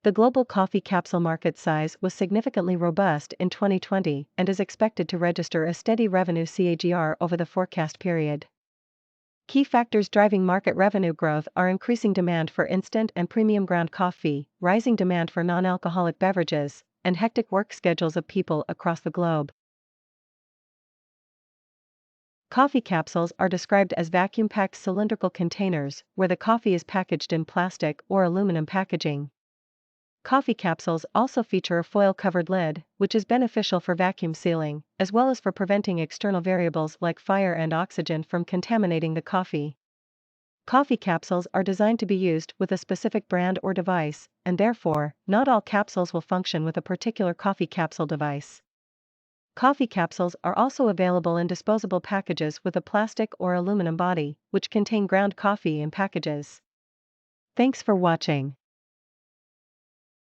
The global coffee capsule market size was significantly robust in 2020 and is expected to register a steady revenue CAGR over the forecast period. Key factors driving market revenue growth are increasing demand for instant and premium ground coffee, rising demand for non-alcoholic beverages, and hectic work schedules of people across the globe. Coffee capsules are described as vacuum-packed cylindrical containers where the coffee is packaged in plastic or aluminum packaging. Coffee capsules also feature a foil-covered lid, which is beneficial for vacuum sealing, as well as for preventing external variables like fire and oxygen from contaminating the coffee. Coffee capsules are designed to be used with a specific brand or device, and therefore, not all capsules will function with a particular coffee capsule device. Coffee capsules are also available in disposable packages with a plastic or aluminum body, which contain ground coffee in packages. Thanks for watching.